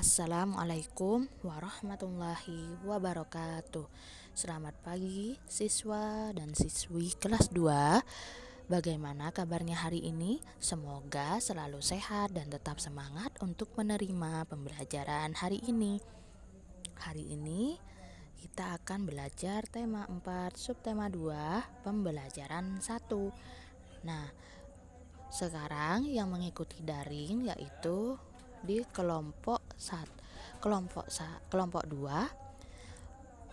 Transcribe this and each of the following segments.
Assalamualaikum warahmatullahi wabarakatuh. Selamat pagi siswa dan siswi kelas 2. Bagaimana kabarnya hari ini? Semoga selalu sehat dan tetap semangat untuk menerima pembelajaran hari ini. Hari ini kita akan belajar tema 4, subtema 2, pembelajaran 1. Nah, sekarang yang mengikuti daring yaitu di kelompok 2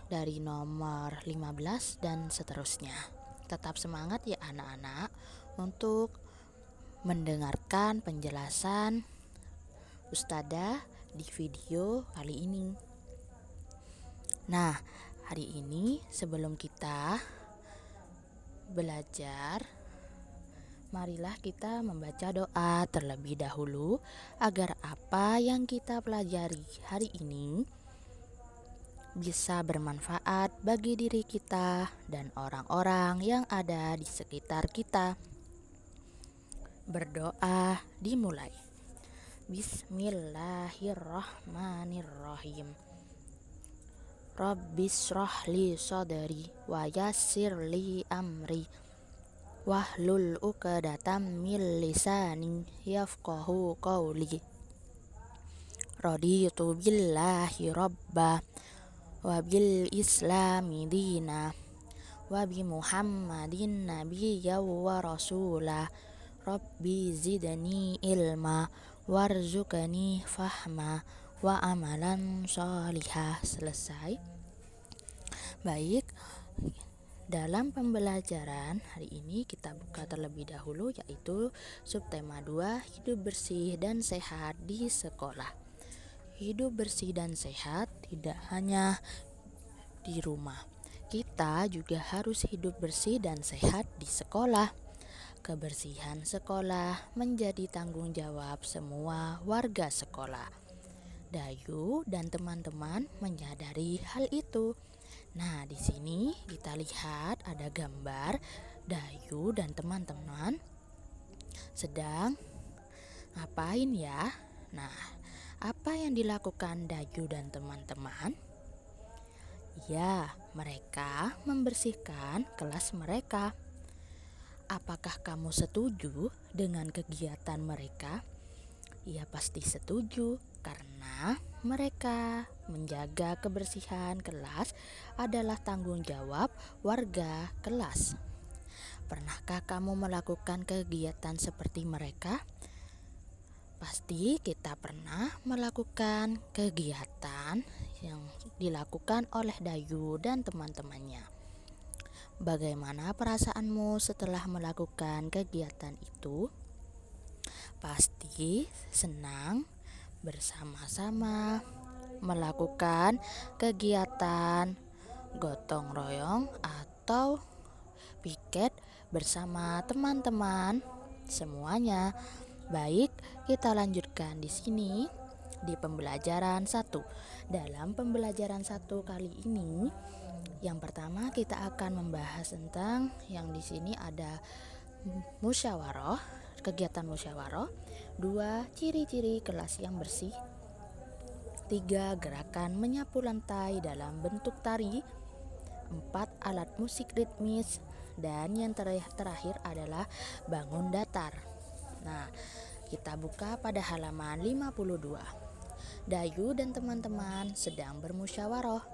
dari nomor 15 dan seterusnya. Tetap semangat ya anak-anak untuk mendengarkan penjelasan Ustadzah di video kali ini. Nah, hari ini sebelum kita belajar, marilah kita membaca doa terlebih dahulu agar apa yang kita pelajari hari ini bisa bermanfaat bagi diri kita dan orang-orang yang ada di sekitar kita. Berdoa dimulai. Bismillahirrahmanirrahim. Rabbishrah li sadri wa yassir li amri wahlul 'uqdatam min lisani yafqahu qawli. Raditu billahi rabba wa bil islami dina wa bi muhammadin nabiyya wa rasula. Rabbi zidni ilma warzuqni fahma wa amalan sholihah. Selesai. Baik, dalam pembelajaran hari ini kita buka terlebih dahulu yaitu subtema 2, hidup bersih dan sehat di sekolah. Hidup bersih dan sehat tidak hanya di rumah. Kita juga harus hidup bersih dan sehat di sekolah. Kebersihan sekolah menjadi tanggung jawab semua warga sekolah. Dayu dan teman-teman menyadari hal itu. Nah, di sini kita lihat ada gambar Dayu dan teman-teman sedang ngapain ya? Nah, apa yang dilakukan Dayu dan teman-teman? Ya, mereka membersihkan kelas mereka. Apakah kamu setuju dengan kegiatan mereka? Ya, pasti setuju karena mereka menjaga kebersihan kelas adalah tanggung jawab warga kelas. Pernahkah kamu melakukan kegiatan seperti mereka? Pasti kita pernah melakukan kegiatan yang dilakukan oleh Dayu dan teman-temannya. Bagaimana perasaanmu setelah melakukan kegiatan itu? Pasti senang bersama-sama melakukan kegiatan gotong royong atau piket bersama teman-teman semuanya. Baik, kita lanjutkan di sini di pembelajaran 1. Dalam pembelajaran 1 kali ini, yang pertama kita akan membahas tentang yang di sini ada musyawarah, kegiatan musyawarah. 2. Ciri-ciri kelas yang bersih. 3. Gerakan menyapu lantai dalam bentuk tari. 4. Alat musik ritmis. Dan yang terakhir adalah bangun datar. Nah, kita buka pada halaman 52. Dayu dan teman-teman sedang bermusyawarah.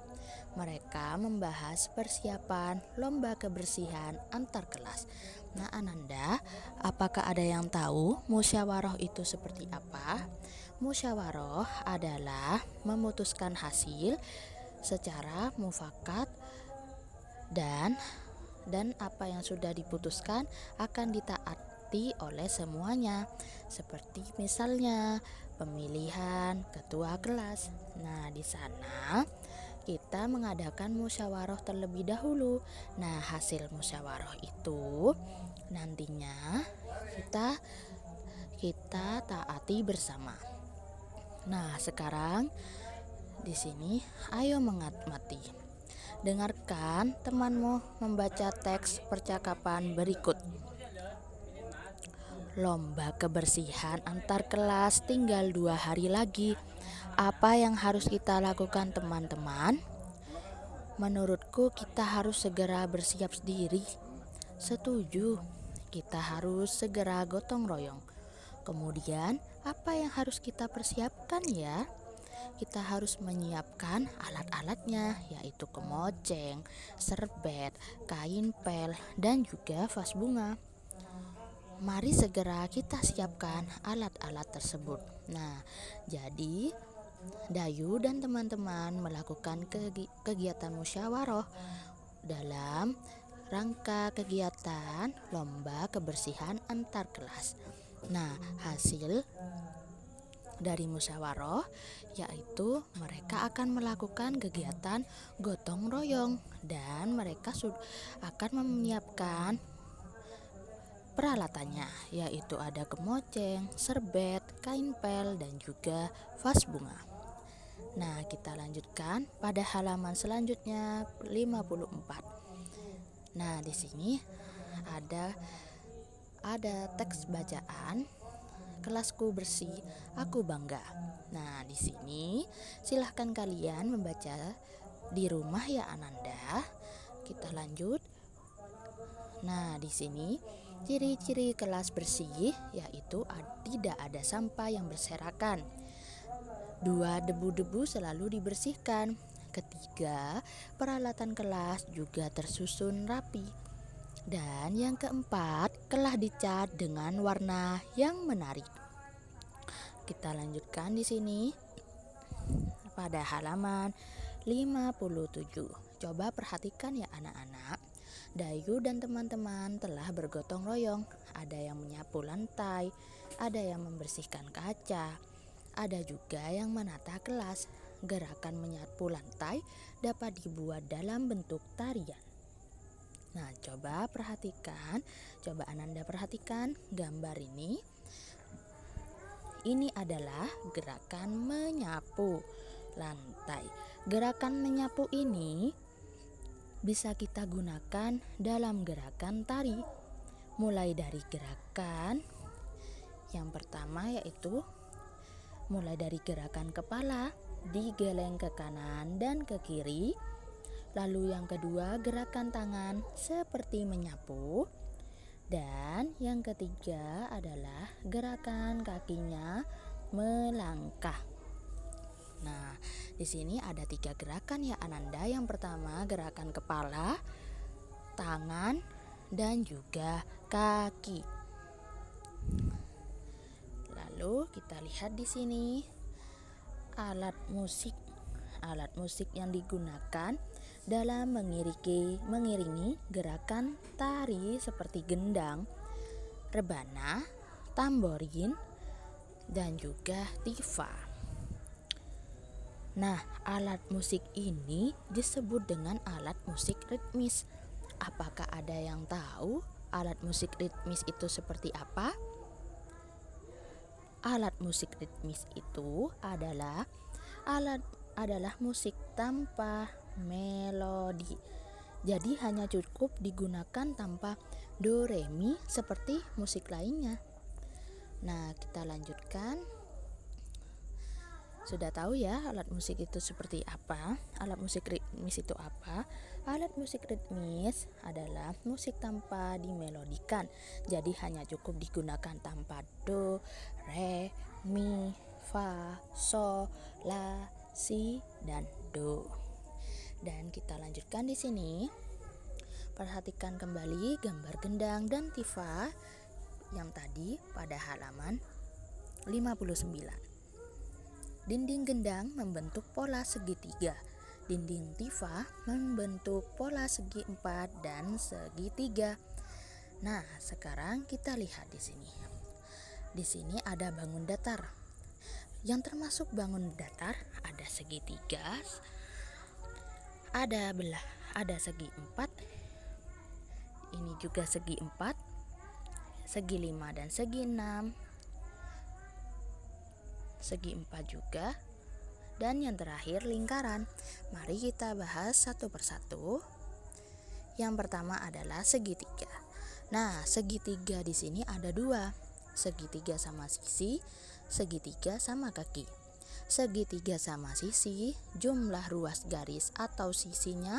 Mereka membahas persiapan lomba kebersihan antar kelas. Nah, Ananda, apakah ada yang tahu musyawarah itu seperti apa? Musyawarah adalah memutuskan hasil secara mufakat dan apa yang sudah diputuskan akan ditaati oleh semuanya. Seperti misalnya pemilihan ketua kelas. Nah, di sana kita mengadakan musyawarah terlebih dahulu. Nah, hasil musyawarah itu nantinya kita taati bersama. Nah, sekarang di sini ayo mengamati. Dengarkan temanmu membaca teks percakapan berikut. Lomba kebersihan antar kelas tinggal 2 hari lagi. Apa yang harus kita lakukan, teman-teman? Menurutku kita harus segera bersiap diri. Setuju, kita harus segera gotong royong. Kemudian, apa yang harus kita persiapkan ya? Kita harus menyiapkan alat-alatnya, yaitu kemoceng, serbet, kain pel, dan juga vas bunga. Mari segera kita siapkan alat-alat tersebut. Nah, jadi Dayu dan teman-teman melakukan kegiatan musyawarah dalam rangka kegiatan lomba kebersihan antar kelas. Nah, hasil dari musyawarah yaitu mereka akan melakukan kegiatan gotong royong dan mereka akan menyiapkan peralatannya, yaitu ada kemoceng, serbet, kain pel, dan juga vas bunga. Nah, kita lanjutkan pada halaman selanjutnya 54. Nah, di sini ada teks bacaan kelasku bersih, aku bangga. Nah, di sini silahkan kalian membaca di rumah ya Ananda. Kita lanjut. Nah, di sini ciri-ciri kelas bersih yaitu tidak ada sampah yang berserakan. 2, debu-debu selalu dibersihkan. Ketiga, peralatan kelas juga tersusun rapi. Dan yang keempat, kelas dicat dengan warna yang menarik. Kita lanjutkan di sini pada halaman 57. Coba perhatikan ya anak-anak. Dayu dan teman-teman telah bergotong royong. Ada yang menyapu lantai, ada yang membersihkan kaca, ada juga yang menata kelas. Gerakan menyapu lantai dapat dibuat dalam bentuk tarian. Nah, coba Ananda perhatikan gambar ini. Ini adalah gerakan menyapu lantai. Gerakan menyapu ini bisa kita gunakan dalam gerakan tari. Mulai dari gerakan yang pertama yaitu mulai dari gerakan kepala digeleng ke kanan dan ke kiri. Lalu yang kedua gerakan tangan seperti menyapu. Dan yang ketiga adalah gerakan kakinya melangkah. Nah, di sini ada 3 gerakan ya Ananda. Yang pertama gerakan kepala, tangan, dan juga kaki. Lalu kita lihat di sini alat musik yang digunakan dalam mengiringi gerakan tari seperti gendang, rebana, tamborin, dan juga tifa. Nah, alat musik ini disebut dengan alat musik ritmis. Apakah ada yang tahu alat musik ritmis itu seperti apa? Alat musik ritmis itu adalah musik tanpa melodi. Jadi hanya cukup digunakan tanpa do re mi seperti musik lainnya. Nah, kita lanjutkan. Sudah tahu ya alat musik itu seperti apa? Alat musik ritmis itu apa? Alat musik ritmis adalah musik tanpa dimelodikan. Jadi hanya cukup digunakan tanpa do, re, mi, fa, so, la, si, dan do. Dan kita lanjutkan di sini. Perhatikan kembali gambar gendang dan tifa yang tadi pada halaman 59. Dinding gendang membentuk pola segitiga. Dinding tifa membentuk pola segi 4 dan segitiga. Nah, sekarang kita lihat di sini. Di sini ada bangun datar. Yang termasuk bangun datar ada segitiga, ada segi 4. Ini juga segi 4, segi 5 dan segi 6. Segi 4 juga. Dan yang terakhir lingkaran. Mari kita bahas satu persatu. Yang pertama adalah segitiga. Nah, segitiga di sini ada 2. Segitiga sama sisi, segitiga sama kaki. Segitiga sama sisi, jumlah ruas garis atau sisinya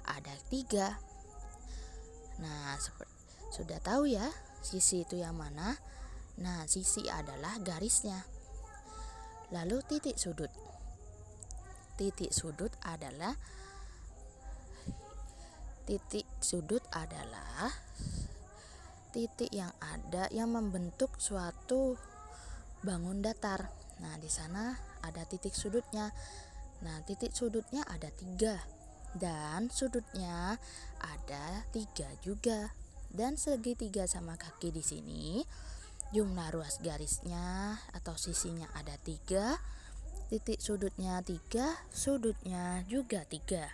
ada 3. Nah, sudah tahu ya sisi itu yang mana? Nah, sisi adalah garisnya. Lalu titik sudut. Titik sudut adalah titik yang ada yang membentuk suatu bangun datar. Nah, di sana ada titik sudutnya. Nah, titik sudutnya ada 3 dan sudutnya ada 3 juga. Dan segitiga sama kaki di sini jumlah ruas garisnya atau sisinya ada 3, titik sudutnya 3, sudutnya juga 3.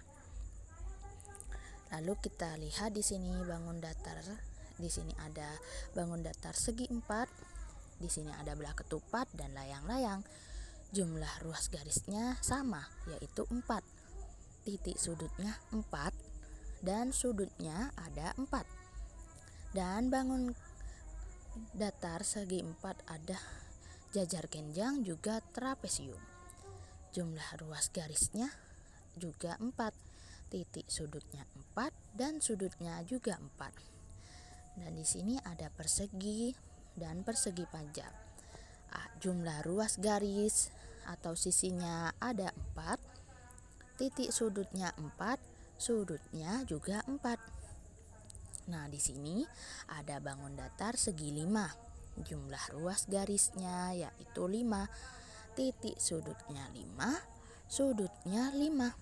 Lalu kita lihat di sini bangun datar. Di sini ada bangun datar segi 4. Di sini ada belah ketupat dan layang-layang. Jumlah ruas garisnya sama, yaitu 4. Titik sudutnya 4 dan sudutnya ada 4. Dan bangun datar segi 4 ada jajar genjang juga trapesium. Jumlah ruas garisnya juga 4. Titik sudutnya 4 dan sudutnya juga 4. Dan di sini ada persegi dan persegi panjang. Jumlah ruas garis atau sisinya ada 4. Titik sudutnya 4, sudutnya juga 4. Nah, di sini ada bangun datar segi 5. Jumlah ruas garisnya yaitu 5. Titik sudutnya 5, sudutnya 5.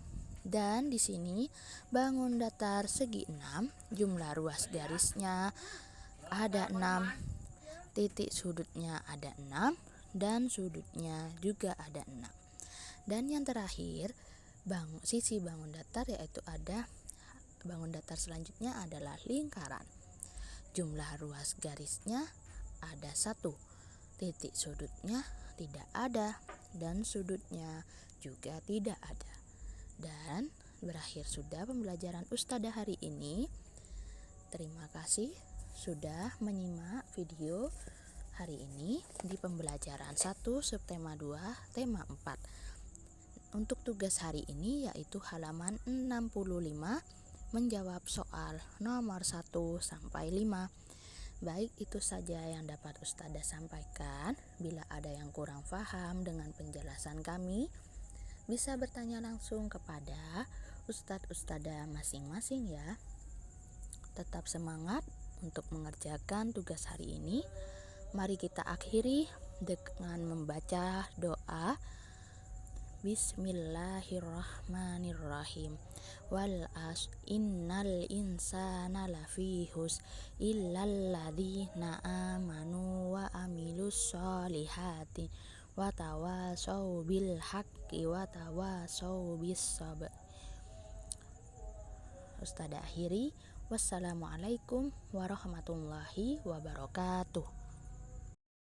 Dan di sini bangun datar segi 6. Jumlah ruas garisnya ada 6. Titik sudutnya ada 6 dan sudutnya juga ada 6. Dan yang terakhir, sisi bangun datar yaitu ada bangun datar selanjutnya adalah lingkaran. Jumlah ruas garisnya ada 1. Titik sudutnya tidak ada dan sudutnya juga tidak ada. Dan berakhir sudah pembelajaran Ustadzah hari ini. Terima kasih sudah menyimak video hari ini di pembelajaran 1 subtema 2 tema 4. Untuk tugas hari ini yaitu halaman 65, menjawab soal nomor 1 sampai 5. Baik, itu saja yang dapat Ustadzah sampaikan. Bila ada yang kurang paham dengan penjelasan kami, bisa bertanya langsung kepada Ustadzah masing-masing ya. Tetap semangat untuk mengerjakan tugas hari ini. Mari kita akhiri dengan membaca doa. Bismillahirrahmanirrahim. Wal as innal insana lafi hus illal ladzina amanu wa amilus solihati wa tawasau bil haqqi wa tawasau bis sabr. Ustadzah akhiri. Wassalamualaikum warahmatullahi wabarakatuh.